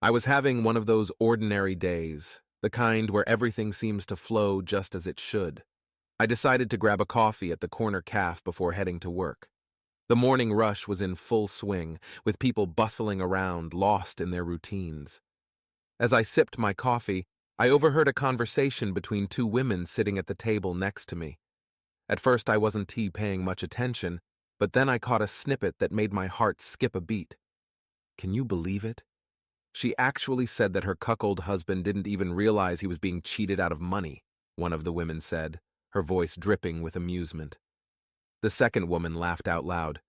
I was having one of those ordinary days, the kind where everything seems to flow just as it should. I decided to grab a coffee at the corner cafe before heading to work. The morning rush was in full swing, with people bustling around, lost in their routines. As I sipped my coffee, I overheard a conversation between two women sitting at the table next to me. At first I wasn't paying much attention, but then I caught a snippet that made my heart skip a beat. Can you believe it? She actually said that her cuckold husband didn't even realize he was being cheated out of money, one of the women said, her voice dripping with amusement. The second woman laughed out loud.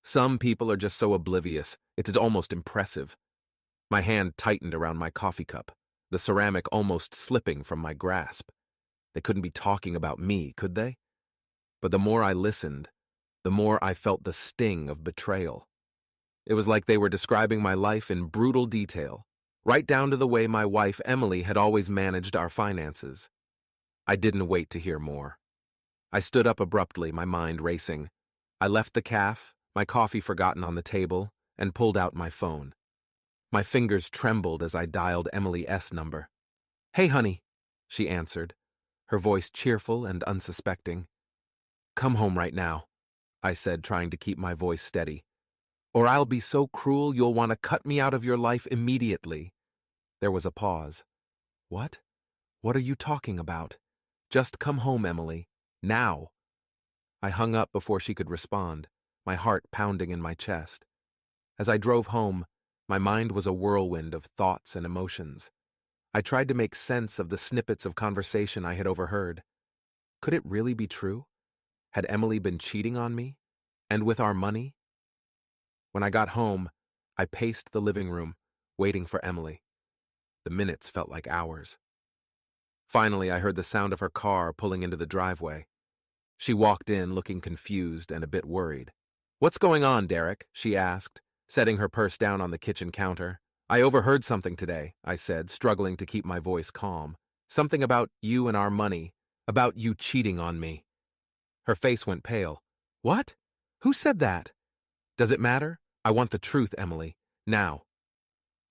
Some people are just so oblivious, it's almost impressive. My hand tightened around my coffee cup, the ceramic almost slipping from my grasp. They couldn't be talking about me, could they? But the more I listened, the more I felt the sting of betrayal. It was like they were describing my life in brutal detail, right down to the way my wife Emily had always managed our finances. I didn't wait to hear more. I stood up abruptly, my mind racing. I left the cafe, my coffee forgotten on the table, and pulled out my phone. My fingers trembled as I dialed Emily's number. "Hey, honey," she answered, her voice cheerful and unsuspecting. "Come home right now," I said, trying to keep my voice steady. "Or I'll be so cruel you'll want to cut me out of your life immediately." There was a pause. "What? What are you talking about? Just come home, Emily. Now." I hung up before she could respond, my heart pounding in my chest. As I drove home, my mind was a whirlwind of thoughts and emotions. I tried to make sense of the snippets of conversation I had overheard. Could it really be true? Had Emily been cheating on me? And with our money? When I got home, I paced the living room, waiting for Emily. The minutes felt like hours. Finally, I heard the sound of her car pulling into the driveway. She walked in looking confused and a bit worried. "What's going on, Derek?" she asked, setting her purse down on the kitchen counter. "I overheard something today," I said, struggling to keep my voice calm. "Something about you and our money, about you cheating on me." Her face went pale. "What? Who said that?" "Does it matter? I want the truth, Emily. Now."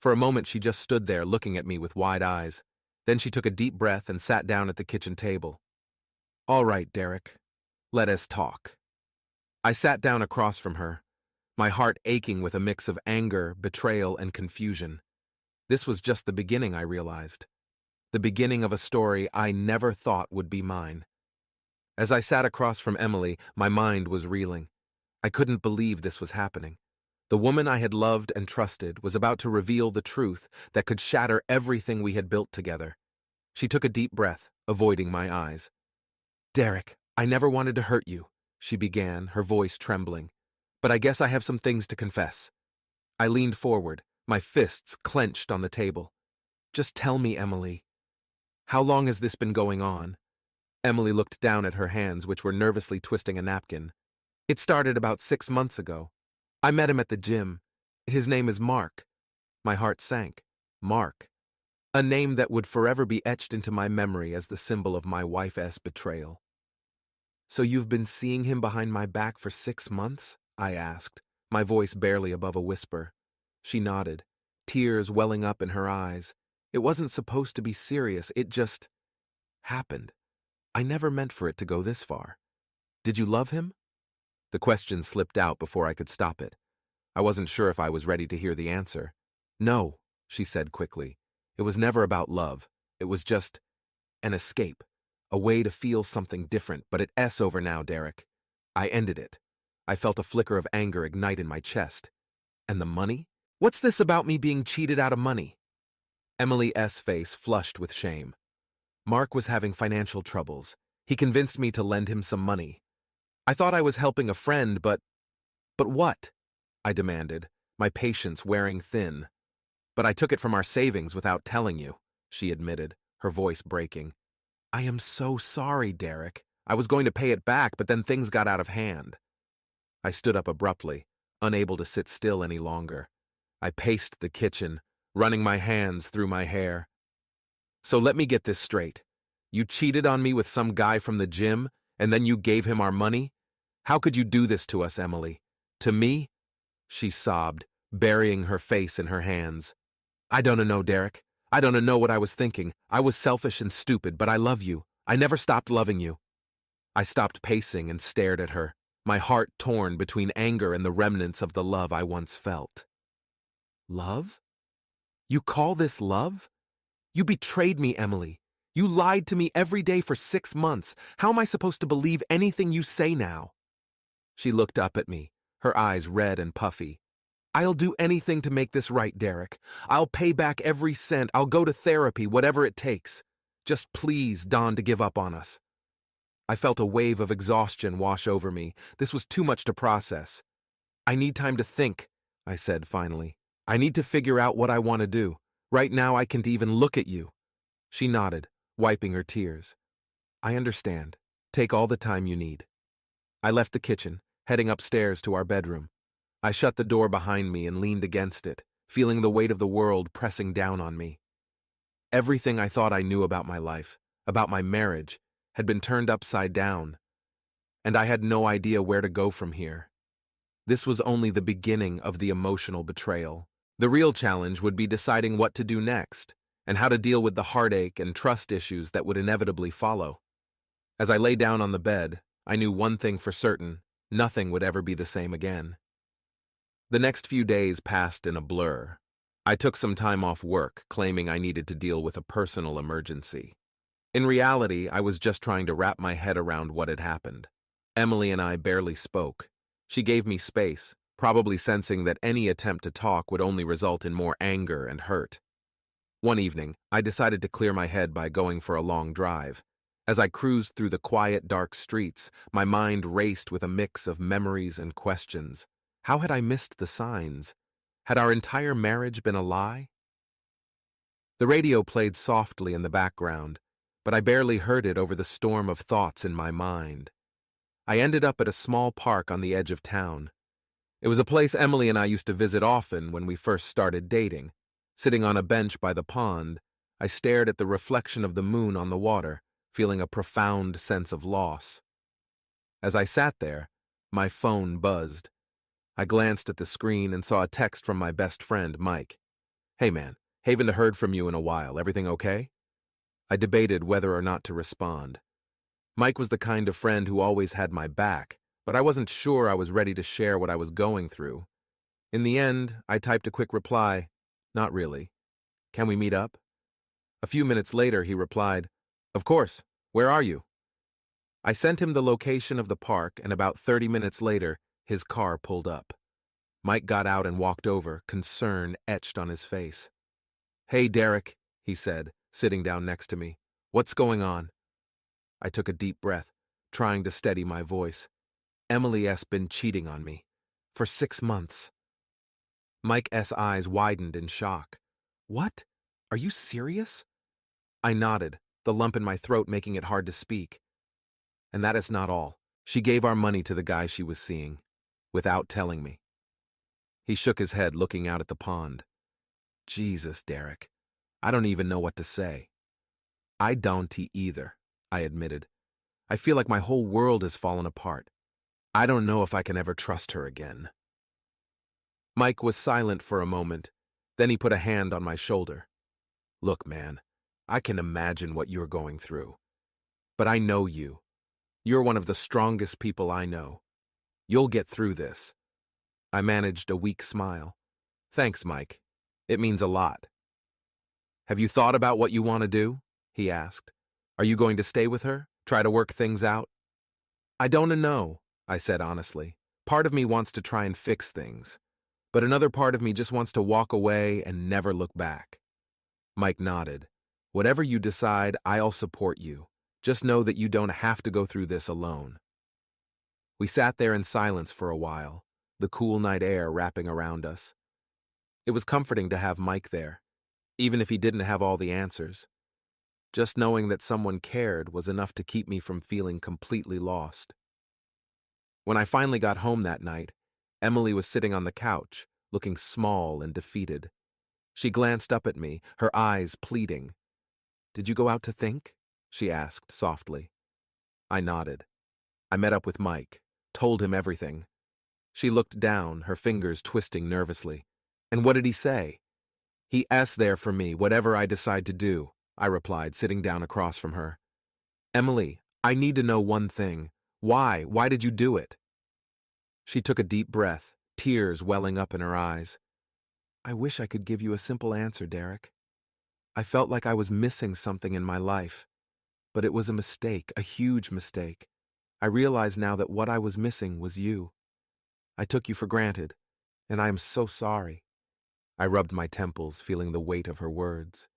For a moment she just stood there looking at me with wide eyes. Then she took a deep breath and sat down at the kitchen table. "All right, Derek. Let us talk." I sat down across from her, my heart aching with a mix of anger, betrayal, and confusion. This was just the beginning, I realized. The beginning of a story I never thought would be mine. As I sat across from Emily, my mind was reeling. I couldn't believe this was happening. The woman I had loved and trusted was about to reveal the truth that could shatter everything we had built together. She took a deep breath, avoiding my eyes. "Derek, I never wanted to hurt you," she began, her voice trembling. "But I guess I have some things to confess." I leaned forward, my fists clenched on the table. "Just tell me, Emily. How long has this been going on?" Emily looked down at her hands, which were nervously twisting a napkin. "It started about 6 months ago. I met him at the gym. His name is Mark." My heart sank. Mark. A name that would forever be etched into my memory as the symbol of my wife's betrayal. "So you've been seeing him behind my back for 6 months?" I asked, my voice barely above a whisper. She nodded, tears welling up in her eyes. It wasn't supposed to be serious, it just happened. I never meant for it to go this far. "Did you love him?" The question slipped out before I could stop it. I wasn't sure if I was ready to hear the answer. "No," she said quickly. "It was never about love. It was just an escape, a way to feel something different, but it's over now, Derek." I ended it. I felt a flicker of anger ignite in my chest. "And the money? What's this about me being cheated out of money?" Emily's face flushed with shame. "Mark was having financial troubles. He convinced me to lend him some money. I thought I was helping a friend, but what?" I demanded, my patience wearing thin. "But I took it from our savings without telling you," she admitted, her voice breaking. "I am so sorry, Derek. I was going to pay it back, but then things got out of hand." I stood up abruptly, unable to sit still any longer. I paced the kitchen, running my hands through my hair. "So let me get this straight. You cheated on me with some guy from the gym, and then you gave him our money? How could you do this to us, Emily? To me?" She sobbed, burying her face in her hands. I don't know, Derek. I don't know what I was thinking. I was selfish and stupid, but I love you. I never stopped loving you. I stopped pacing and stared at her, my heart torn between anger and the remnants of the love I once felt. Love? You call this love? You betrayed me, Emily. You lied to me every day for 6 months. How am I supposed to believe anything you say now? She looked up at me, her eyes red and puffy. I'll do anything to make this right, Derek. I'll pay back every cent. I'll go to therapy, whatever it takes. Just please, Don, to give up on us. I felt a wave of exhaustion wash over me. This was too much to process. I need time to think, I said finally. I need to figure out what I want to do. Right now I can't even look at you. She nodded, wiping her tears. I understand. Take all the time you need. I left the kitchen, heading upstairs to our bedroom. I shut the door behind me and leaned against it, feeling the weight of the world pressing down on me. Everything I thought I knew about my life, about my marriage, had been turned upside down, and I had no idea where to go from here. This was only the beginning of the emotional betrayal. The real challenge would be deciding what to do next, and how to deal with the heartache and trust issues that would inevitably follow. As I lay down on the bed, I knew one thing for certain: nothing would ever be the same again. The next few days passed in a blur. I took some time off work, claiming I needed to deal with a personal emergency. In reality, I was just trying to wrap my head around what had happened. Emily and I barely spoke. She gave me space, probably sensing that any attempt to talk would only result in more anger and hurt. One evening, I decided to clear my head by going for a long drive. As I cruised through the quiet, dark streets, my mind raced with a mix of memories and questions. How had I missed the signs? Had our entire marriage been a lie? The radio played softly in the background, but I barely heard it over the storm of thoughts in my mind. I ended up at a small park on the edge of town. It was a place Emily and I used to visit often when we first started dating. Sitting on a bench by the pond, I stared at the reflection of the moon on the water, feeling a profound sense of loss. As I sat there, my phone buzzed. I glanced at the screen and saw a text from my best friend, Mike. Hey man, haven't heard from you in a while. Everything okay? I debated whether or not to respond. Mike was the kind of friend who always had my back, but I wasn't sure I was ready to share what I was going through. In the end, I typed a quick reply, not really. Can we meet up? A few minutes later, he replied, Of course. Where are you? I sent him the location of the park, and about 30 minutes later, his car pulled up. Mike got out and walked over, concern etched on his face. Hey, Derek, he said, sitting down next to me. What's going on? I took a deep breath, trying to steady my voice. Emily S. been cheating on me. For 6 months. Mike S. eyes widened in shock. What? Are you serious? I nodded, the lump in my throat making it hard to speak. And that is not all. She gave our money to the guy she was seeing, without telling me. He shook his head, looking out at the pond. Jesus, Derek. I don't even know what to say. I don't either, I admitted. I feel like my whole world has fallen apart. I don't know if I can ever trust her again. Mike was silent for a moment. Then he put a hand on my shoulder. Look, man, I can imagine what you're going through. But I know you. You're one of the strongest people I know. You'll get through this. I managed a weak smile. Thanks, Mike. It means a lot. Have you thought about what you want to do? He asked. Are you going to stay with her? Try to work things out? I don't know, I said honestly. Part of me wants to try and fix things, but another part of me just wants to walk away and never look back. Mike nodded. Whatever you decide, I'll support you. Just know that you don't have to go through this alone. We sat there in silence for a while, the cool night air wrapping around us. It was comforting to have Mike there, even if he didn't have all the answers. Just knowing that someone cared was enough to keep me from feeling completely lost. When I finally got home that night, Emily was sitting on the couch, looking small and defeated. She glanced up at me, her eyes pleading. Did you go out to think? She asked softly. I nodded. I met up with Mike, told him everything. She looked down, her fingers twisting nervously. And what did he say? He's there for me, whatever I decide to do, I replied, sitting down across from her. Emily, I need to know one thing. Why? Why did you do it? She took a deep breath, tears welling up in her eyes. I wish I could give you a simple answer, Derek. I felt like I was missing something in my life, but it was a mistake, a huge mistake. I realize now that what I was missing was you. I took you for granted, and I am so sorry. I rubbed my temples, feeling the weight of her words.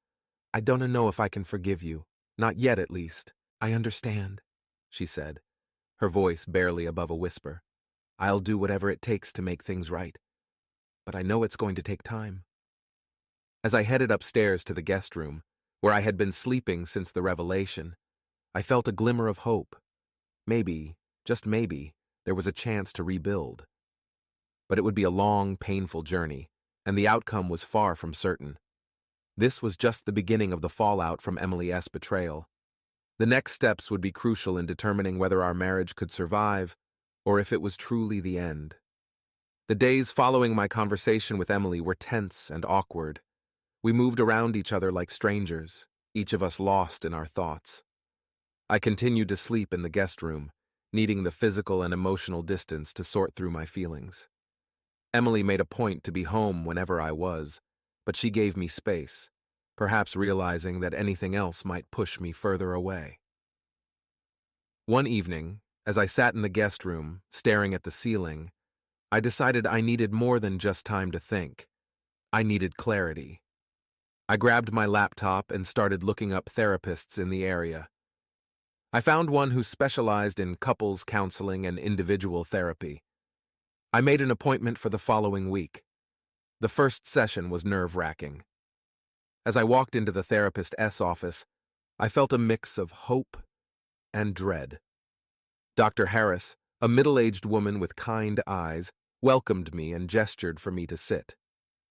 I don't know if I can forgive you. Not yet, at least. I understand, she said, her voice barely above a whisper. I'll do whatever it takes to make things right. But I know it's going to take time. As I headed upstairs to the guest room, where I had been sleeping since the revelation, I felt a glimmer of hope. Maybe, just maybe, there was a chance to rebuild. But it would be a long, painful journey, and the outcome was far from certain. This was just the beginning of the fallout from Emily's betrayal. The next steps would be crucial in determining whether our marriage could survive, or if it was truly the end. The days following my conversation with Emily were tense and awkward. We moved around each other like strangers, each of us lost in our thoughts. I continued to sleep in the guest room, needing the physical and emotional distance to sort through my feelings. Emily made a point to be home whenever I was, but she gave me space, perhaps realizing that anything else might push me further away. One evening, as I sat in the guest room, staring at the ceiling, I decided I needed more than just time to think. I needed clarity. I grabbed my laptop and started looking up therapists in the area. I found one who specialized in couples counseling and individual therapy. I made an appointment for the following week. The first session was nerve-wracking. As I walked into the therapist's office, I felt a mix of hope and dread. Dr. Harris, a middle-aged woman with kind eyes, welcomed me and gestured for me to sit.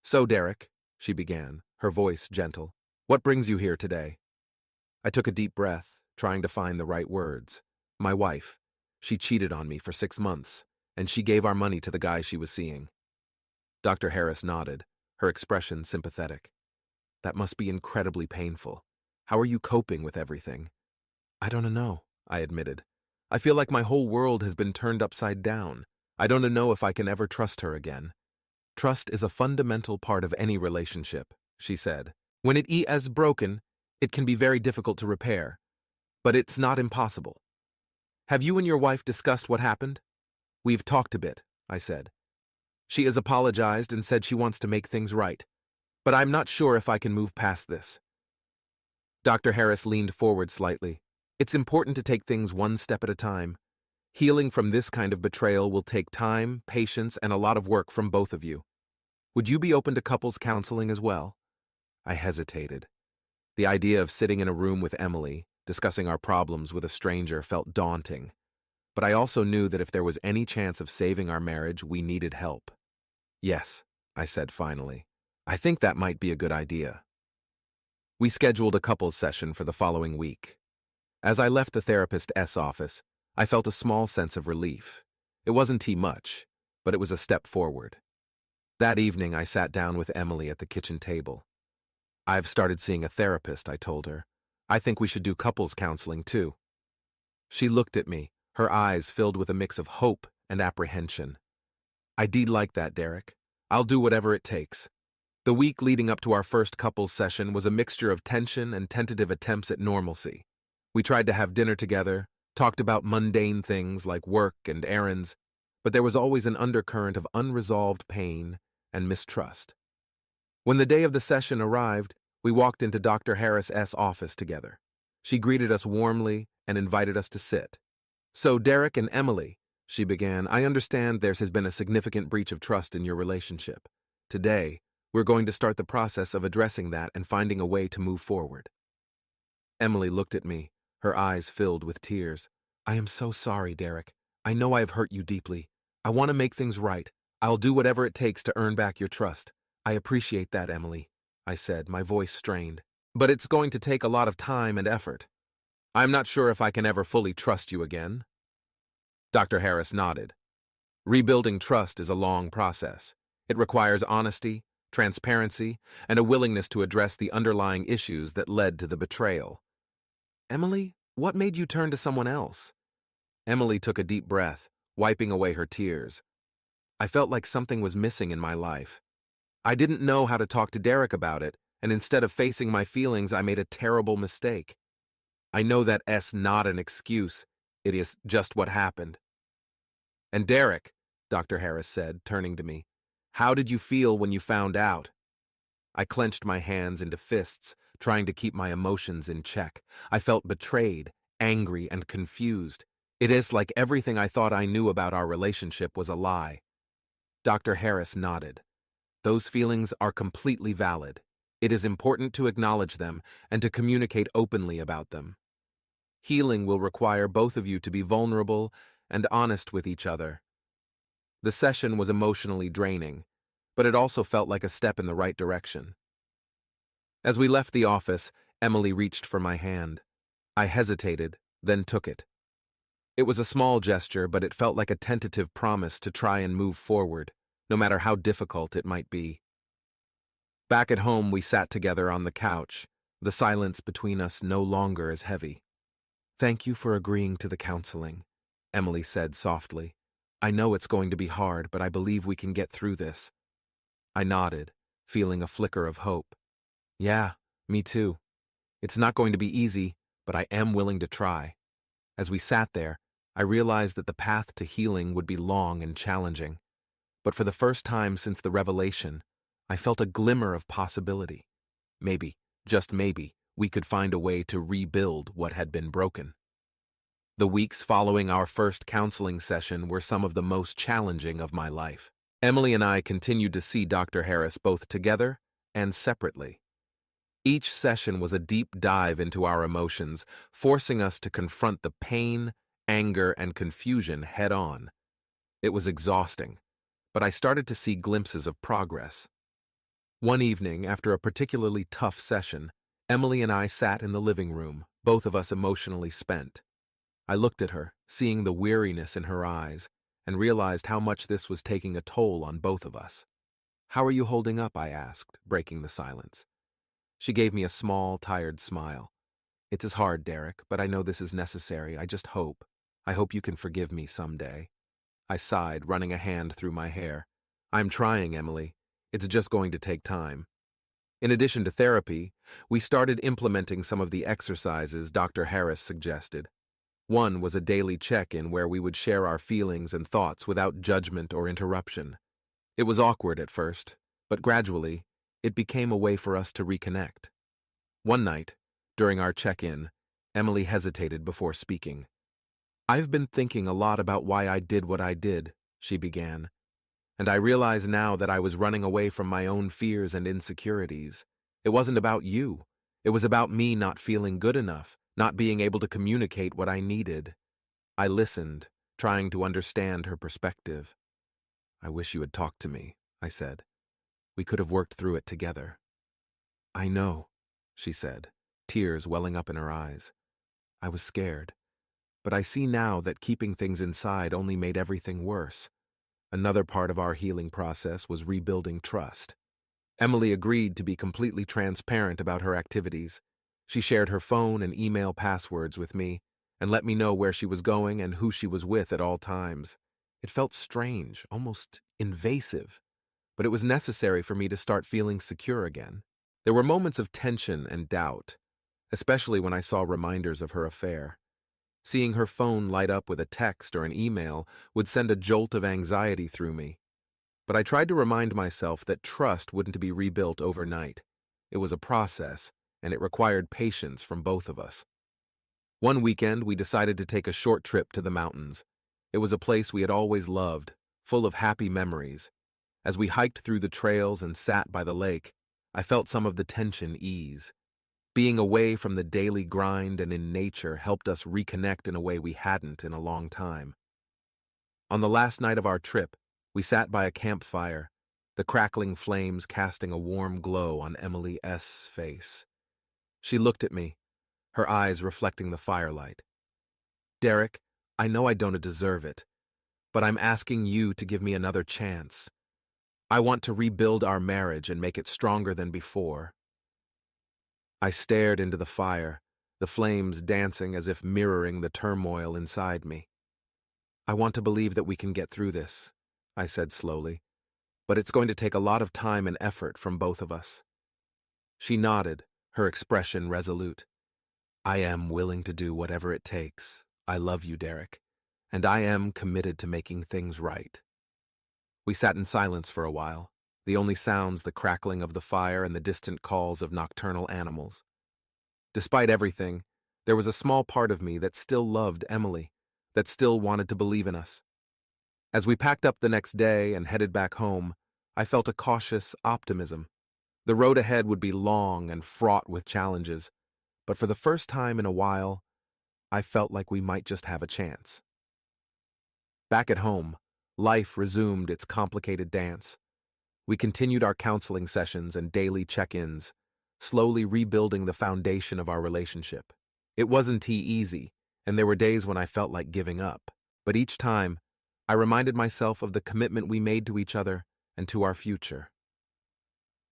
So, Derek, she began, her voice gentle, what brings you here today? I took a deep breath, trying to find the right words. My wife. She cheated on me for 6 months, and she gave our money to the guy she was seeing. Dr. Harris nodded, her expression sympathetic. That must be incredibly painful. How are you coping with everything? I don't know, I admitted. I feel like my whole world has been turned upside down. I don't know if I can ever trust her again. Trust is a fundamental part of any relationship, she said. When it is broken, it can be very difficult to repair. But it's not impossible. Have you and your wife discussed what happened? We've talked a bit, I said. She has apologized and said she wants to make things right. But I'm not sure if I can move past this. Dr. Harris leaned forward slightly. It's important to take things one step at a time. Healing from this kind of betrayal will take time, patience, and a lot of work from both of you. Would you be open to couples counseling as well? I hesitated. The idea of sitting in a room with Emily, discussing our problems with a stranger, felt daunting. But I also knew that if there was any chance of saving our marriage, we needed help. Yes, I said finally. I think that might be a good idea. We scheduled a couples session for the following week. As I left the therapist's office, I felt a small sense of relief. It wasn't much, but it was a step forward. That evening, I sat down with Emily at the kitchen table. I've started seeing a therapist, I told her. I think we should do couples counseling too. She looked at me, her eyes filled with a mix of hope and apprehension. I'd like that, Derek. I'll do whatever it takes. The week leading up to our first couples session was a mixture of tension and tentative attempts at normalcy. We tried to have dinner together, talked about mundane things like work and errands, but there was always an undercurrent of unresolved pain and mistrust. When the day of the session arrived, we walked into Dr. Harris's office together. She greeted us warmly and invited us to sit. So, Derek and Emily, she began, I understand there has been a significant breach of trust in your relationship. Today, we're going to start the process of addressing that and finding a way to move forward. Emily looked at me, her eyes filled with tears. I am so sorry, Derek. I know I have hurt you deeply. I want to make things right. I'll do whatever it takes to earn back your trust. I appreciate that, Emily, I said, my voice strained. But it's going to take a lot of time and effort. I'm not sure if I can ever fully trust you again. Dr. Harris nodded. Rebuilding trust is a long process. It requires honesty, transparency, and a willingness to address the underlying issues that led to the betrayal. "Emily, what made you turn to someone else?" Emily took a deep breath, wiping away her tears. I felt like something was missing in my life. I didn't know how to talk to Derek about it, and instead of facing my feelings, I made a terrible mistake. I know that's not an excuse. It is just what happened. "And Derek," Dr. Harris said, turning to me, "how did you feel when you found out?" I clenched my hands into fists, trying to keep my emotions in check. I felt betrayed, angry, and confused. It is like everything I thought I knew about our relationship was a lie. Dr. Harris nodded. "Those feelings are completely valid. It is important to acknowledge them and to communicate openly about them. Healing will require both of you to be vulnerable and honest with each other." The session was emotionally draining, but it also felt like a step in the right direction. As we left the office, Emily reached for my hand. I hesitated, then took it. It was a small gesture, but it felt like a tentative promise to try and move forward, no matter how difficult it might be. Back at home, we sat together on the couch, the silence between us no longer as heavy. "Thank you for agreeing to the counseling," Emily said softly. "I know it's going to be hard, but I believe we can get through this." I nodded, feeling a flicker of hope. "Yeah, me too. It's not going to be easy, but I am willing to try." As we sat there, I realized that the path to healing would be long and challenging. But for the first time since the revelation, I felt a glimmer of possibility. Maybe, just maybe, we could find a way to rebuild what had been broken. The weeks following our first counseling session were some of the most challenging of my life. Emily and I continued to see Dr. Harris both together and separately. Each session was a deep dive into our emotions, forcing us to confront the pain, anger, and confusion head-on. It was exhausting, but I started to see glimpses of progress. One evening, after a particularly tough session, Emily and I sat in the living room, both of us emotionally spent. I looked at her, seeing the weariness in her eyes, and realized how much this was taking a toll on both of us. "How are you holding up?" I asked, breaking the silence. She gave me a small, tired smile. "It is hard, Derek, but I know this is necessary. I hope you can forgive me someday." I sighed, running a hand through my hair. "I'm trying, Emily. It's just going to take time." In addition to therapy, we started implementing some of the exercises Dr. Harris suggested. One was a daily check-in where we would share our feelings and thoughts without judgment or interruption. It was awkward at first, but gradually, it became a way for us to reconnect. One night, during our check-in, Emily hesitated before speaking. "I've been thinking a lot about why I did what I did," she began, "and I realize now that I was running away from my own fears and insecurities. It wasn't about you. It was about me not feeling good enough, not being able to communicate what I needed." I listened, trying to understand her perspective. "I wish you had talked to me," I said. "We could have worked through it together." "I know," she said, tears welling up in her eyes. "I was scared. But I see now that keeping things inside only made everything worse. Another part of our healing process was rebuilding trust." Emily agreed to be completely transparent about her activities. She shared her phone and email passwords with me and let me know where she was going and who she was with at all times. It felt strange, almost invasive, but it was necessary for me to start feeling secure again. There were moments of tension and doubt, especially when I saw reminders of her affair. Seeing her phone light up with a text or an email would send a jolt of anxiety through me. But I tried to remind myself that trust wouldn't be rebuilt overnight. It was a process, and it required patience from both of us. One weekend, we decided to take a short trip to the mountains. It was a place we had always loved, full of happy memories. As we hiked through the trails and sat by the lake, I felt some of the tension ease. Being away from the daily grind and in nature helped us reconnect in a way we hadn't in a long time. On the last night of our trip, we sat by a campfire, the crackling flames casting a warm glow on Emily S.'s face. She looked at me, her eyes reflecting the firelight. "Derek, I know I don't deserve it, but I'm asking you to give me another chance. I want to rebuild our marriage and make it stronger than before. I stared into the fire, the flames dancing as if mirroring the turmoil inside me. I want to believe that we can get through this, I said slowly, but it's going to take a lot of time and effort from both of us. She nodded, her expression resolute. I am willing to do whatever it takes. I love you, Derek, and I am committed to making things right. We sat in silence for a while, the only sounds the crackling of the fire and the distant calls of nocturnal animals. Despite everything, there was a small part of me that still loved Emily, that still wanted to believe in us. As we packed up the next day and headed back home, I felt a cautious optimism. The road ahead would be long and fraught with challenges, but for the first time in a while, I felt like we might just have a chance. Back at home, life resumed its complicated dance. We continued our counseling sessions and daily check-ins, slowly rebuilding the foundation of our relationship. It wasn't easy, and there were days when I felt like giving up, but each time, I reminded myself of the commitment we made to each other and to our future.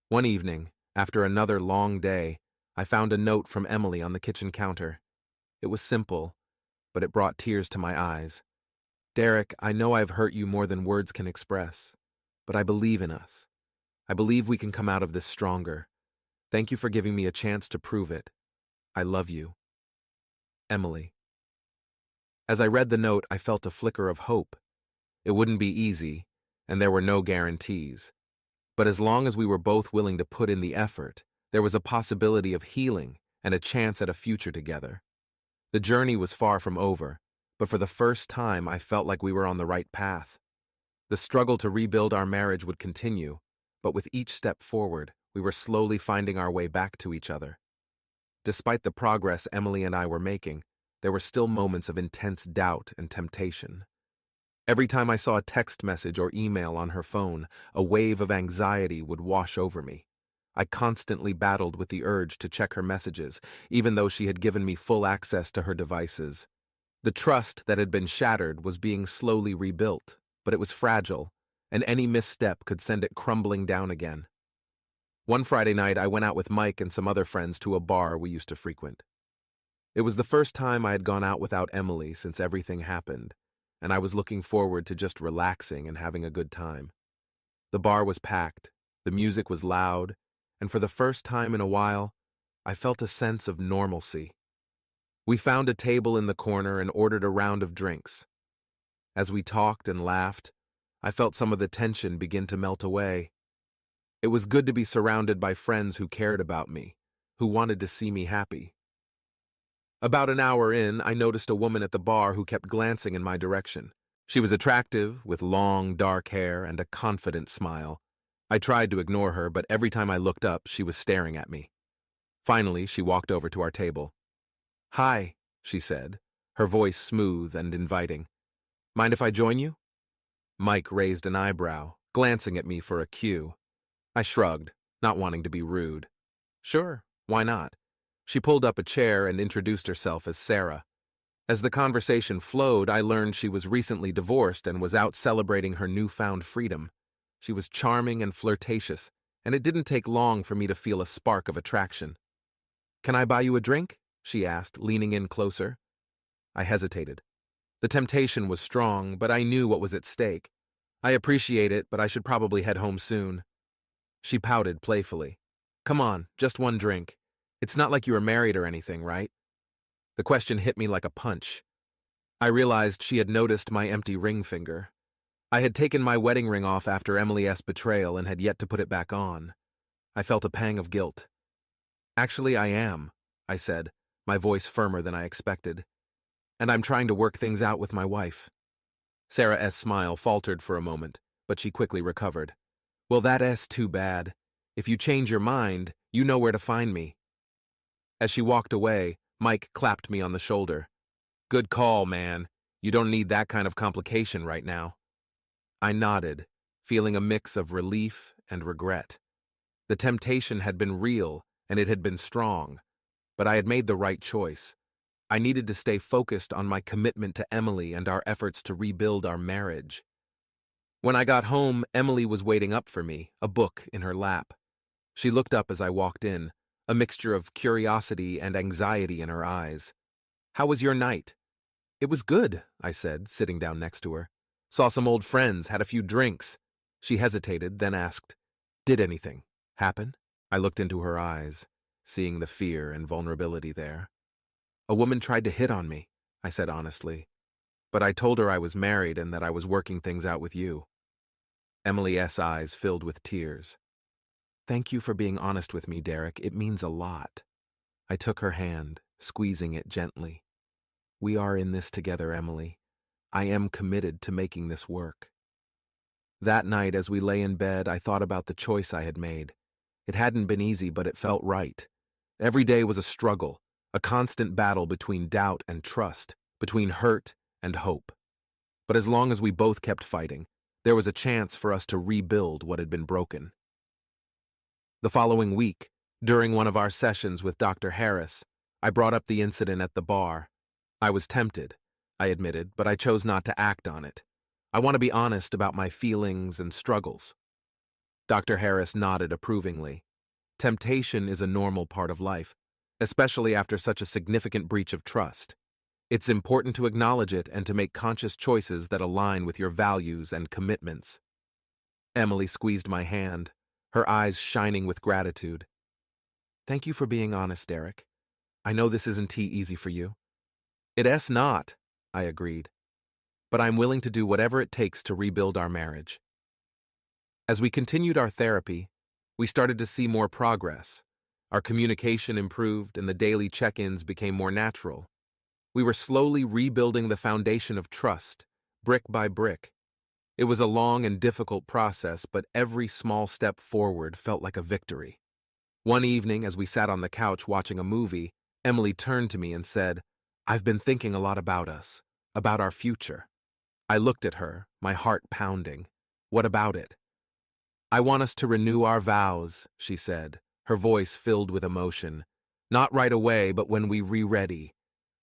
One evening, after another long day, I found a note from Emily on the kitchen counter. It was simple, but it brought tears to my eyes. Derek, I know I've hurt you more than words can express, but I believe in us. I believe we can come out of this stronger. Thank you for giving me a chance to prove it. I love you. Emily. As I read the note, I felt a flicker of hope. It wouldn't be easy, and there were no guarantees. But as long as we were both willing to put in the effort, there was a possibility of healing and a chance at a future together. The journey was far from over, but for the first time I felt like we were on the right path. The struggle to rebuild our marriage would continue, but with each step forward, we were slowly finding our way back to each other. Despite the progress Emily and I were making, there were still moments of intense doubt and temptation. Every time I saw a text message or email on her phone, a wave of anxiety would wash over me. I constantly battled with the urge to check her messages, even though she had given me full access to her devices. The trust that had been shattered was being slowly rebuilt, but it was fragile, and any misstep could send it crumbling down again. One Friday night, I went out with Mike and some other friends to a bar we used to frequent. It was the first time I had gone out without Emily since everything happened, and I was looking forward to just relaxing and having a good time. The bar was packed, the music was loud, and for the first time in a while, I felt a sense of normalcy. We found a table in the corner and ordered a round of drinks. As we talked and laughed, I felt some of the tension begin to melt away. It was good to be surrounded by friends who cared about me, who wanted to see me happy. About an hour in, I noticed a woman at the bar who kept glancing in my direction. She was attractive, with long, dark hair and a confident smile. I tried to ignore her, but every time I looked up, she was staring at me. Finally, she walked over to our table. "Hi," she said, her voice smooth and inviting. "Mind if I join you?" Mike raised an eyebrow, glancing at me for a cue. I shrugged, not wanting to be rude. "Sure, why not?" She pulled up a chair and introduced herself as Sarah. As the conversation flowed, I learned she was recently divorced and was out celebrating her newfound freedom. She was charming and flirtatious, and it didn't take long for me to feel a spark of attraction. "Can I buy you a drink?" she asked, leaning in closer. I hesitated. The temptation was strong, but I knew what was at stake. "I appreciate it, but I should probably head home soon." She pouted playfully. "Come on, just one drink. It's not like you were married or anything, right?" The question hit me like a punch. I realized she had noticed my empty ring finger. I had taken my wedding ring off after Emily's betrayal and had yet to put it back on. I felt a pang of guilt. "Actually, I am," I said, my voice firmer than I expected. "And I'm trying to work things out with my wife." Sarah's smile faltered for a moment, but she quickly recovered. "Well, that's too bad. If you change your mind, you know where to find me." As she walked away, Mike clapped me on the shoulder. "Good call, man. You don't need that kind of complication right now." I nodded, feeling a mix of relief and regret. The temptation had been real, and it had been strong, but I had made the right choice. I needed to stay focused on my commitment to Emily and our efforts to rebuild our marriage. When I got home, Emily was waiting up for me, a book in her lap. She looked up as I walked in, a mixture of curiosity and anxiety in her eyes. "How was your night?" "It was good," I said, sitting down next to her. "Saw some old friends, had a few drinks." She hesitated, then asked, "Did anything happen?" I looked into her eyes, seeing the fear and vulnerability there. "A woman tried to hit on me," I said honestly, "but I told her I was married and that I was working things out with you." Emily's eyes filled with tears. "Thank you for being honest with me, Derek. It means a lot." I took her hand, squeezing it gently. "We are in this together, Emily. I am committed to making this work." That night, as we lay in bed, I thought about the choice I had made. It hadn't been easy, but it felt right. Every day was a struggle, a constant battle between doubt and trust, between hurt and hope. But as long as we both kept fighting, there was a chance for us to rebuild what had been broken. The following week, during one of our sessions with Dr. Harris, I brought up the incident at the bar. I was tempted, I admitted, but I chose not to act on it. I want to be honest about my feelings and struggles. Dr. Harris nodded approvingly. Temptation is a normal part of life, especially after such a significant breach of trust. It's important to acknowledge it and to make conscious choices that align with your values and commitments. Emily squeezed my hand, her eyes shining with gratitude. "Thank you for being honest, Derek. I know this isn't easy for you." "It's not," I agreed. "But I'm willing to do whatever it takes to rebuild our marriage." As we continued our therapy, we started to see more progress. Our communication improved and the daily check-ins became more natural. We were slowly rebuilding the foundation of trust, brick by brick. It was a long and difficult process, but every small step forward felt like a victory. One evening, as we sat on the couch watching a movie, Emily turned to me and said, "I've been thinking a lot about us, about our future." I looked at her, my heart pounding. "What about it?" "I want us to renew our vows," she said, her voice filled with emotion. "Not right away, but when we're ready.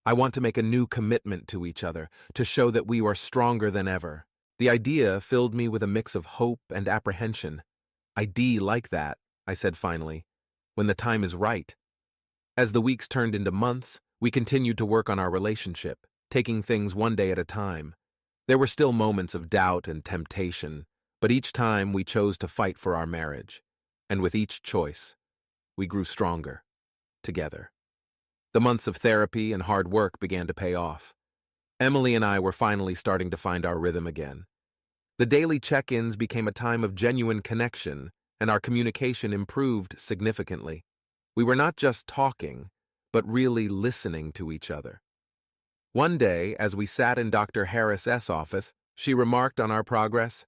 I want to make a new commitment to each other, to show that we are stronger than ever." The idea filled me with a mix of hope and apprehension. "I'd like that," I said finally, "when the time is right." As the weeks turned into months, we continued to work on our relationship, taking things one day at a time. There were still moments of doubt and temptation, but each time we chose to fight for our marriage. And with each choice, we grew stronger, together. The months of therapy and hard work began to pay off. Emily and I were finally starting to find our rhythm again. The daily check-ins became a time of genuine connection, and our communication improved significantly. We were not just talking, but really listening to each other. One day, as we sat in Dr. Harris's office, she remarked on our progress.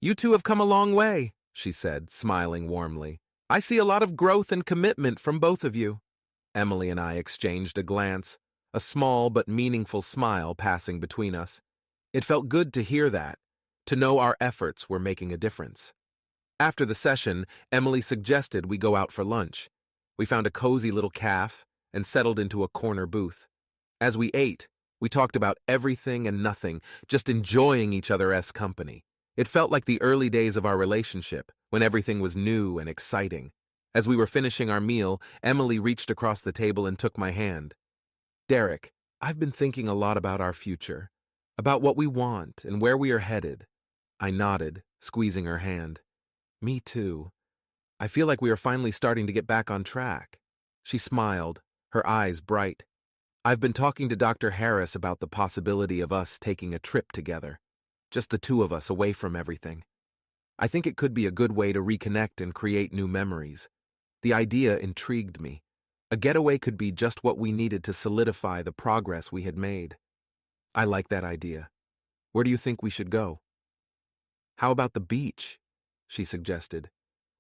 "You two have come a long way," she said, smiling warmly. "I see a lot of growth and commitment from both of you." Emily and I exchanged a glance, a small but meaningful smile passing between us. It felt good to hear that, to know our efforts were making a difference. After the session, Emily suggested we go out for lunch. We found a cozy little cafe and settled into a corner booth. As we ate, we talked about everything and nothing, just enjoying each other's company. It felt like the early days of our relationship, when everything was new and exciting. As we were finishing our meal, Emily reached across the table and took my hand. "Derek, I've been thinking a lot about our future, about what we want and where we are headed." I nodded, squeezing her hand. "Me too. I feel like we are finally starting to get back on track." She smiled, her eyes bright. "I've been talking to Dr. Harris about the possibility of us taking a trip together, just the two of us away from everything. I think it could be a good way to reconnect and create new memories." The idea intrigued me. A getaway could be just what we needed to solidify the progress we had made. "I like that idea. Where do you think we should go?" "How about the beach?" she suggested.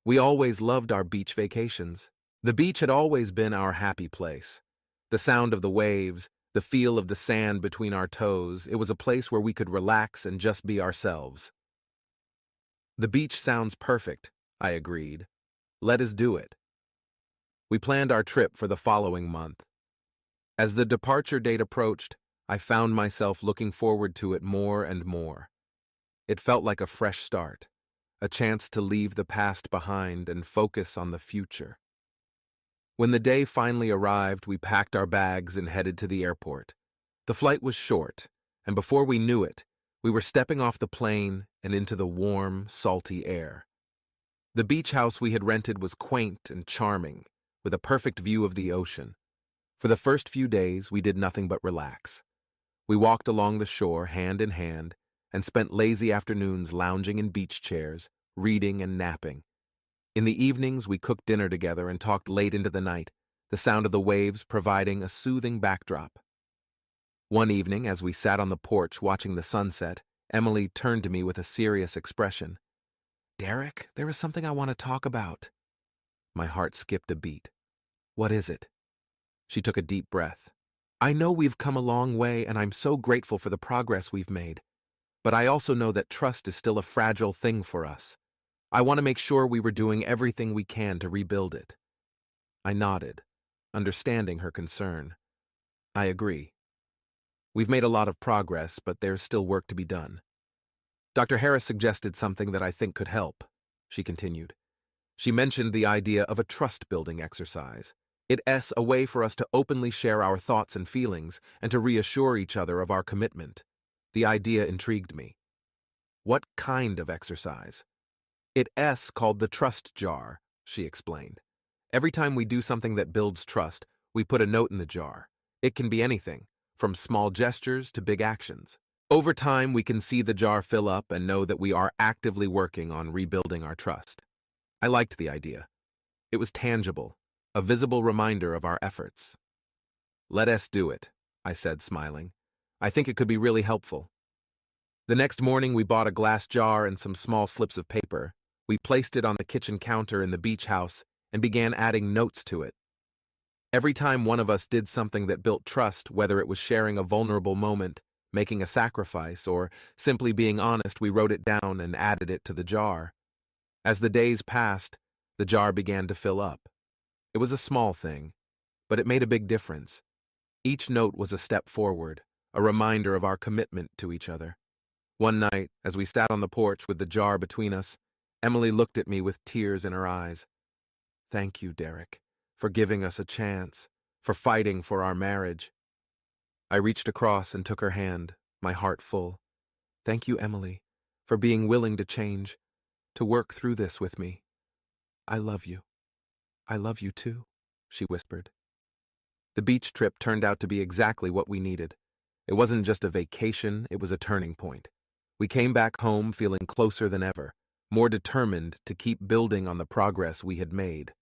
"We always loved our beach vacations." The beach had always been our happy place. The sound of the waves, the feel of the sand between our toes, it was a place where we could relax and just be ourselves. "The beach sounds perfect," I agreed. "Let us do it." We planned our trip for the following month. As the departure date approached, I found myself looking forward to it more and more. It felt like a fresh start, a chance to leave the past behind and focus on the future. When the day finally arrived, we packed our bags and headed to the airport. The flight was short, and before we knew it, we were stepping off the plane and into the warm, salty air. The beach house we had rented was quaint and charming, with a perfect view of the ocean. For the first few days, we did nothing but relax. We walked along the shore hand in hand and spent lazy afternoons lounging in beach chairs, reading and napping. In the evenings, we cooked dinner together and talked late into the night, the sound of the waves providing a soothing backdrop. One evening, as we sat on the porch watching the sunset, Emily turned to me with a serious expression. "Derek, there is something I want to talk about." My heart skipped a beat. "What is it?" She took a deep breath. "I know we've come a long way, and I'm so grateful for the progress we've made. But I also know that trust is still a fragile thing for us. I want to make sure we were doing everything we can to rebuild it." I nodded, understanding her concern. "I agree. We've made a lot of progress, but there's still work to be done. Dr. Harris suggested something that I think could help," she continued. She mentioned the idea of a trust-building exercise. It's a way for us to openly share our thoughts and feelings and to reassure each other of our commitment. The idea intrigued me. "What kind of exercise?" "It's called the trust jar," she explained. "Every time we do something that builds trust, we put a note in the jar. It can be anything, from small gestures to big actions. Over time, we can see the jar fill up and know that we are actively working on rebuilding our trust." I liked the idea. It was tangible, a visible reminder of our efforts. "Let us do it," I said, smiling. "I think it could be really helpful." The next morning, we bought a glass jar and some small slips of paper. We placed it on the kitchen counter in the beach house and began adding notes to it. Every time one of us did something that built trust, whether it was sharing a vulnerable moment, making a sacrifice, or simply being honest, we wrote it down and added it to the jar. As the days passed, the jar began to fill up. It was a small thing, but it made a big difference. Each note was a step forward, a reminder of our commitment to each other. One night, as we sat on the porch with the jar between us, Emily looked at me with tears in her eyes. "Thank you, Derek, for giving us a chance, for fighting for our marriage." I reached across and took her hand, my heart full. "Thank you, Emily, for being willing to change, to work through this with me. I love you. I love you too," she whispered. The beach trip turned out to be exactly what we needed. It wasn't just a vacation, it was a turning point. We came back home feeling closer than ever, more determined to keep building on the progress we had made.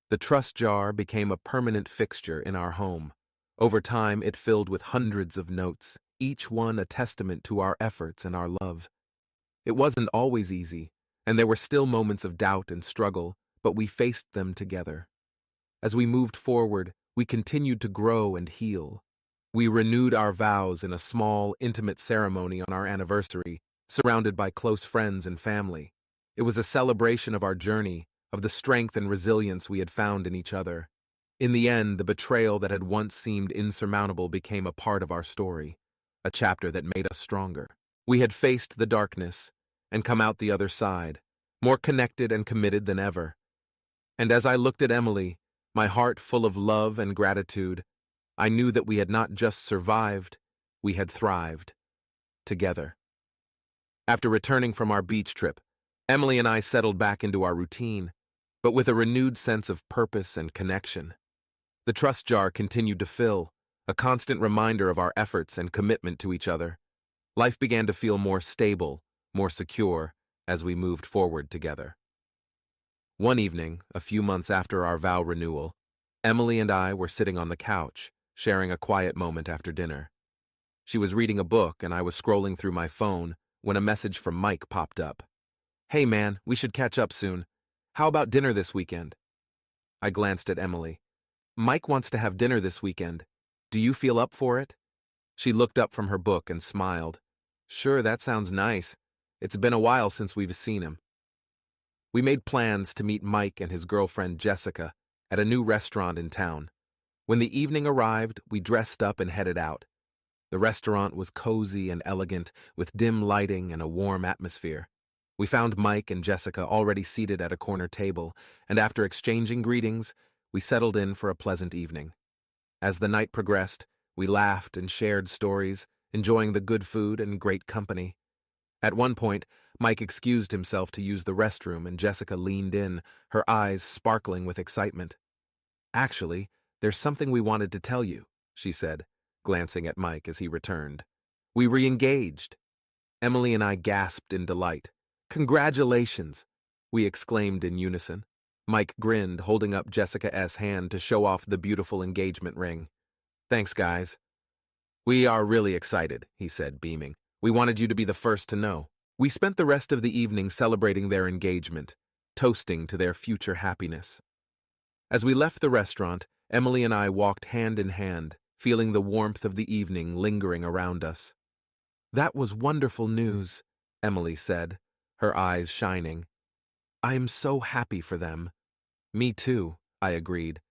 The trust jar became a permanent fixture in our home. Over time, it filled with hundreds of notes, each one a testament to our efforts and our love. It wasn't always easy, and there were still moments of doubt and struggle, but we faced them together. As we moved forward, we continued to grow and heal. We renewed our vows in a small, intimate ceremony on our anniversary, surrounded by close friends and family. It was a celebration of our journey, of the strength and resilience we had found in each other. In the end, the betrayal that had once seemed insurmountable became a part of our story, a chapter that made us stronger. We had faced the darkness and come out the other side, more connected and committed than ever. And as I looked at Emily, my heart full of love and gratitude, I knew that we had not just survived, we had thrived. Together. After returning from our beach trip, Emily and I settled back into our routine, but with a renewed sense of purpose and connection. The trust jar continued to fill, a constant reminder of our efforts and commitment to each other. Life began to feel more stable, more secure, as we moved forward together. One evening, a few months after our vow renewal, Emily and I were sitting on the couch, sharing a quiet moment after dinner. She was reading a book and I was scrolling through my phone when a message from Mike popped up. "Hey man, we should catch up soon. How about dinner this weekend?" I glanced at Emily. "Mike wants to have dinner this weekend. Do you feel up for it?" She looked up from her book and smiled. "Sure, that sounds nice. It's been a while since we've seen him." We made plans to meet Mike and his girlfriend Jessica at a new restaurant in town. When the evening arrived, we dressed up and headed out. The restaurant was cozy and elegant, with dim lighting and a warm atmosphere. We found Mike and Jessica already seated at a corner table, and after exchanging greetings, we settled in for a pleasant evening. As the night progressed, we laughed and shared stories, enjoying the good food and great company. At one point, Mike excused himself to use the restroom and Jessica leaned in, her eyes sparkling with excitement. "Actually, there's something we wanted to tell you," she said, glancing at Mike as he returned. "We re-engaged." Emily and I gasped in delight. "Congratulations!" we exclaimed in unison. Mike grinned, holding up Jessica's hand to show off the beautiful engagement ring. "Thanks, guys." "We are really excited," he said, beaming. "We wanted you to be the first to know." We spent the rest of the evening celebrating their engagement, toasting to their future happiness. As we left the restaurant, Emily and I walked hand in hand, feeling the warmth of the evening lingering around us. "That was wonderful news," Emily said, her eyes shining. "I am so happy for them." "Me too," I agreed.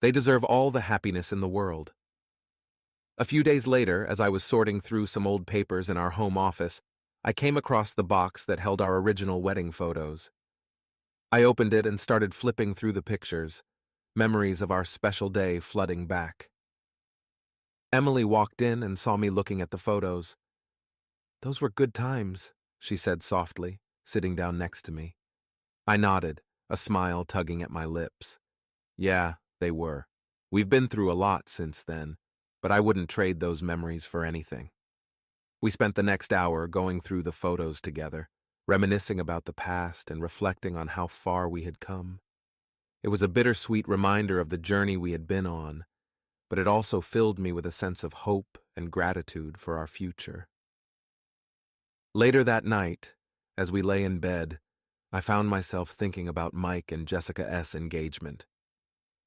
"They deserve all the happiness in the world." A few days later, as I was sorting through some old papers in our home office, I came across the box that held our original wedding photos. I opened it and started flipping through the pictures, memories of our special day flooding back. Emily walked in and saw me looking at the photos. "Those were good times," she said softly, sitting down next to me. I nodded, a smile tugging at my lips. "Yeah, they were. We've been through a lot since then, but I wouldn't trade those memories for anything." We spent the next hour going through the photos together, reminiscing about the past and reflecting on how far we had come. It was a bittersweet reminder of the journey we had been on, but it also filled me with a sense of hope and gratitude for our future. Later that night, as we lay in bed, I found myself thinking about Mike and Jessica's engagement.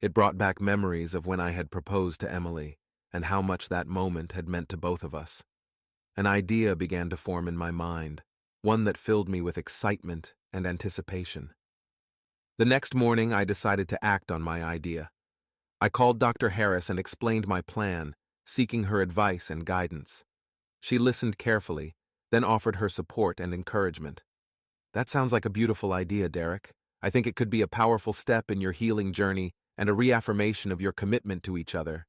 It brought back memories of when I had proposed to Emily and how much that moment had meant to both of us. An idea began to form in my mind, one that filled me with excitement and anticipation. The next morning, I decided to act on my idea. I called Dr. Harris and explained my plan, seeking her advice and guidance. She listened carefully, then offered her support and encouragement. "That sounds like a beautiful idea, Derek. I think it could be a powerful step in your healing journey and a reaffirmation of your commitment to each other."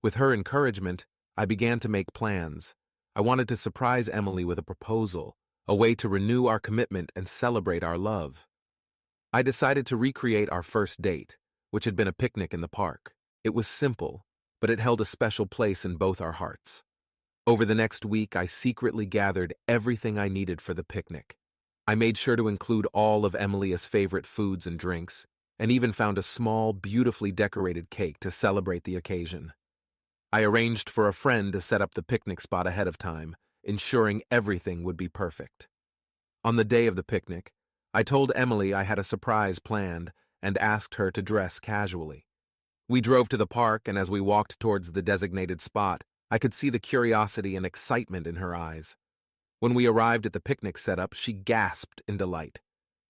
With her encouragement, I began to make plans. I wanted to surprise Emily with a proposal, a way to renew our commitment and celebrate our love. I decided to recreate our first date, which had been a picnic in the park. It was simple, but it held a special place in both our hearts. Over the next week, I secretly gathered everything I needed for the picnic. I made sure to include all of Emily's favorite foods and drinks, and even found a small, beautifully decorated cake to celebrate the occasion. I arranged for a friend to set up the picnic spot ahead of time, ensuring everything would be perfect. On the day of the picnic, I told Emily I had a surprise planned and asked her to dress casually. We drove to the park, and as we walked towards the designated spot, I could see the curiosity and excitement in her eyes. When we arrived at the picnic setup, she gasped in delight.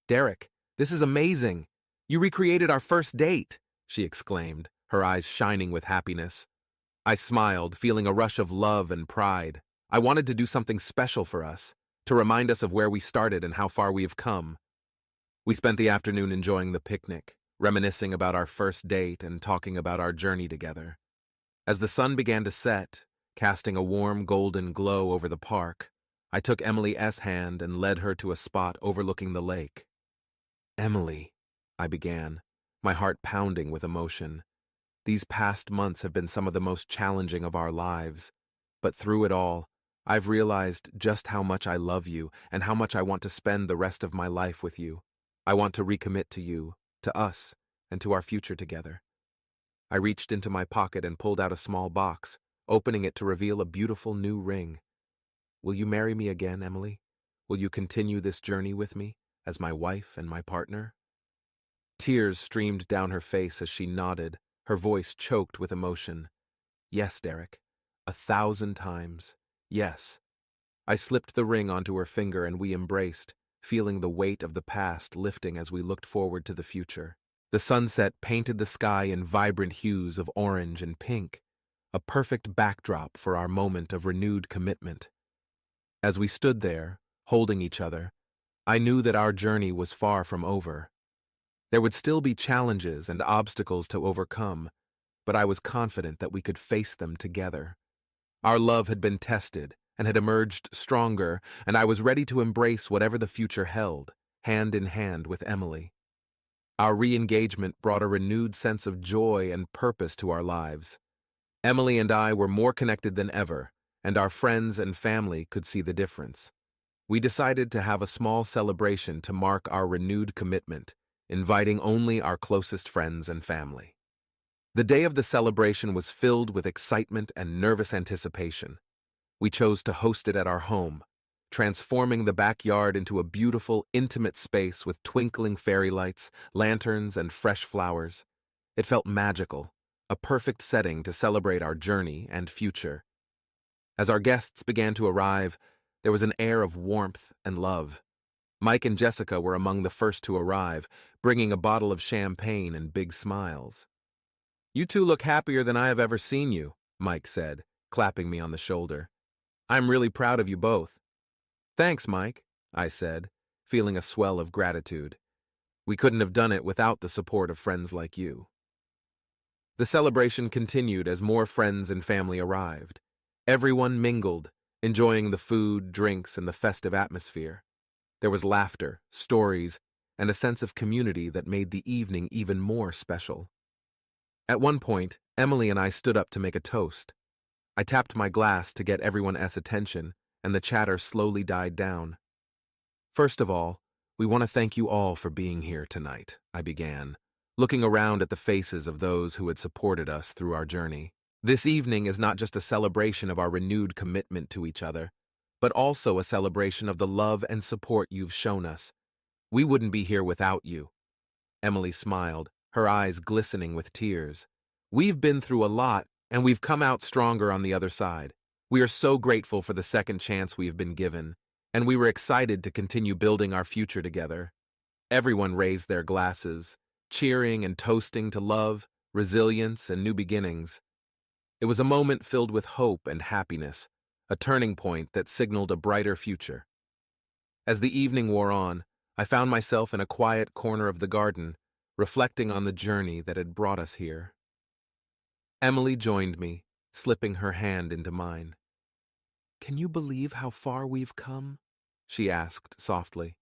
"Derek, this is amazing! You recreated our first date!" she exclaimed, her eyes shining with happiness. I smiled, feeling a rush of love and pride. I wanted to do something special for us, to remind us of where we started and how far we have come. We spent the afternoon enjoying the picnic, reminiscing about our first date and talking about our journey together. As the sun began to set, casting a warm golden glow over the park, I took Emily's hand and led her to a spot overlooking the lake. "Emily," I began, my heart pounding with emotion. "These past months have been some of the most challenging of our lives, but through it all, I've realized just how much I love you and how much I want to spend the rest of my life with you. I want to recommit to you, to us, and to our future together." I reached into my pocket and pulled out a small box, opening it to reveal a beautiful new ring. "Will you marry me again, Emily? Will you continue this journey with me, as my wife and my partner?" Tears streamed down her face as she nodded, her voice choked with emotion. "Yes, Derek. 1,000 times. Yes." I slipped the ring onto her finger and we embraced, feeling the weight of the past lifting as we looked forward to the future. The sunset painted the sky in vibrant hues of orange and pink, a perfect backdrop for our moment of renewed commitment. As we stood there, holding each other, I knew that our journey was far from over. There would still be challenges and obstacles to overcome, but I was confident that we could face them together. Our love had been tested and had emerged stronger, and I was ready to embrace whatever the future held, hand in hand with Emily. Our re-engagement brought a renewed sense of joy and purpose to our lives. Emily and I were more connected than ever, and our friends and family could see the difference. We decided to have a small celebration to mark our renewed commitment, inviting only our closest friends and family. The day of the celebration was filled with excitement and nervous anticipation. We chose to host it at our home, transforming the backyard into a beautiful, intimate space with twinkling fairy lights, lanterns, and fresh flowers. It felt magical, a perfect setting to celebrate our journey and future. As our guests began to arrive, there was an air of warmth and love. Mike and Jessica were among the first to arrive, bringing a bottle of champagne and big smiles. "You two look happier than I have ever seen you," Mike said, clapping me on the shoulder. "I'm really proud of you both." "Thanks, Mike," I said, feeling a swell of gratitude. We couldn't have done it without the support of friends like you. The celebration continued as more friends and family arrived. Everyone mingled, enjoying the food, drinks, and the festive atmosphere. There was laughter, stories, and a sense of community that made the evening even more special. At one point, Emily and I stood up to make a toast. I tapped my glass to get everyone's attention, and the chatter slowly died down. "First of all, we want to thank you all for being here tonight," I began, looking around at the faces of those who had supported us through our journey. This evening is not just a celebration of our renewed commitment to each other, but also a celebration of the love and support you've shown us. We wouldn't be here without you. Emily smiled, her eyes glistening with tears. "We've been through a lot, and we've come out stronger on the other side. We are so grateful for the second chance we have been given, and we were excited to continue building our future together." Everyone raised their glasses, cheering and toasting to love, resilience, and new beginnings. It was a moment filled with hope and happiness, a turning point that signaled a brighter future. As the evening wore on, I found myself in a quiet corner of the garden, reflecting on the journey that had brought us here. Emily joined me, slipping her hand into mine. "Can you believe how far we've come?" she asked softly.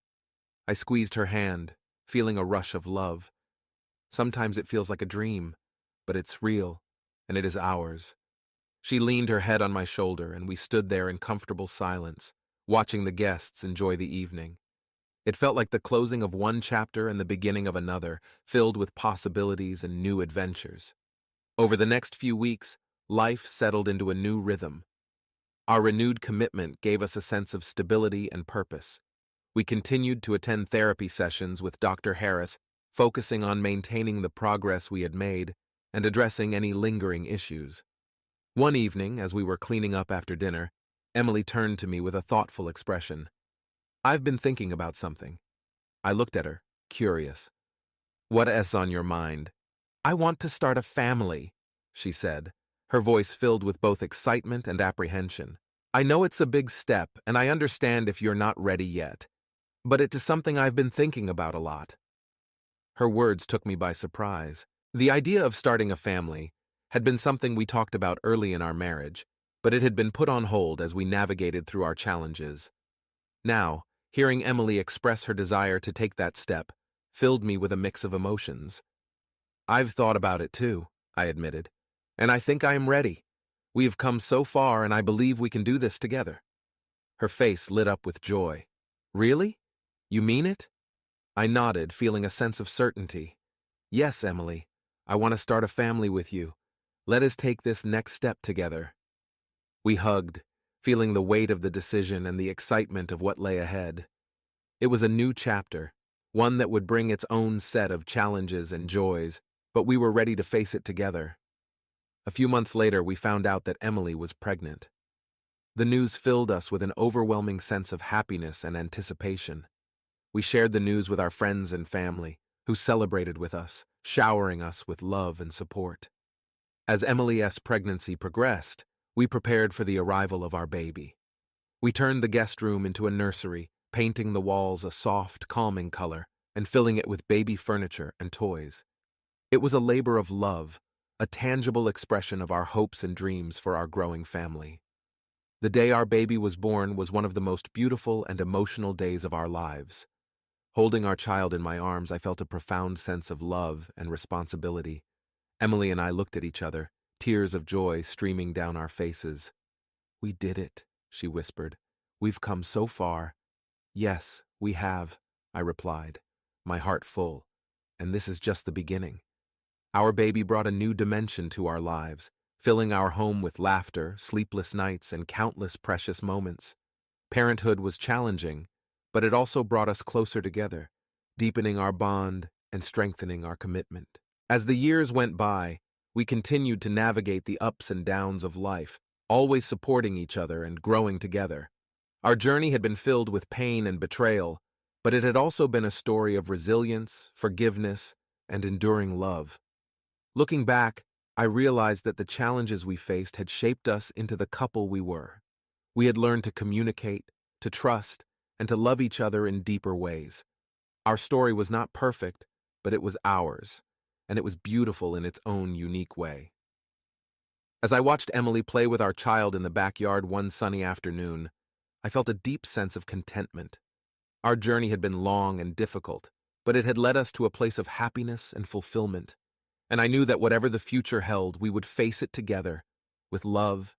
I squeezed her hand, feeling a rush of love. Sometimes it feels like a dream, but it's real, and it is ours. She leaned her head on my shoulder, and we stood there in comfortable silence, watching the guests enjoy the evening. It felt like the closing of one chapter and the beginning of another, filled with possibilities and new adventures. Over the next few weeks, life settled into a new rhythm. Our renewed commitment gave us a sense of stability and purpose. We continued to attend therapy sessions with Dr. Harris, focusing on maintaining the progress we had made and addressing any lingering issues. One evening, as we were cleaning up after dinner, Emily turned to me with a thoughtful expression. "I've been thinking about something." I looked at her, curious. "What's on your mind?" "I want to start a family," she said, her voice filled with both excitement and apprehension. "I know it's a big step, and I understand if you're not ready yet, but it is something I've been thinking about a lot." Her words took me by surprise. The idea of starting a family had been something we talked about early in our marriage, but it had been put on hold as we navigated through our challenges. Now, hearing Emily express her desire to take that step filled me with a mix of emotions. "I've thought about it too," I admitted, "and I think I am ready. We have come so far, and I believe we can do this together." Her face lit up with joy. "Really? You mean it?" I nodded, feeling a sense of certainty. "Yes, Emily, I want to start a family with you. Let us take this next step together." We hugged, feeling the weight of the decision and the excitement of what lay ahead. It was a new chapter, one that would bring its own set of challenges and joys, but we were ready to face it together. A few months later, we found out that Emily was pregnant. The news filled us with an overwhelming sense of happiness and anticipation. We shared the news with our friends and family, who celebrated with us, showering us with love and support. As Emily's pregnancy progressed, we prepared for the arrival of our baby. We turned the guest room into a nursery, painting the walls a soft, calming color and filling it with baby furniture and toys. It was a labor of love, a tangible expression of our hopes and dreams for our growing family. The day our baby was born was one of the most beautiful and emotional days of our lives. Holding our child in my arms, I felt a profound sense of love and responsibility. Emily and I looked at each other, tears of joy streaming down our faces. "We did it," she whispered. "We've come so far." "Yes, we have," I replied, my heart full. "And this is just the beginning." Our baby brought a new dimension to our lives, filling our home with laughter, sleepless nights, and countless precious moments. Parenthood was challenging, but it also brought us closer together, deepening our bond and strengthening our commitment. As the years went by, we continued to navigate the ups and downs of life, always supporting each other and growing together. Our journey had been filled with pain and betrayal, but it had also been a story of resilience, forgiveness, and enduring love. Looking back, I realized that the challenges we faced had shaped us into the couple we were. We had learned to communicate, to trust, and to love each other in deeper ways. Our story was not perfect, but it was ours, and it was beautiful in its own unique way. As I watched Emily play with our child in the backyard one sunny afternoon, I felt a deep sense of contentment. Our journey had been long and difficult, but it had led us to a place of happiness and fulfillment, and I knew that whatever the future held, we would face it together, with love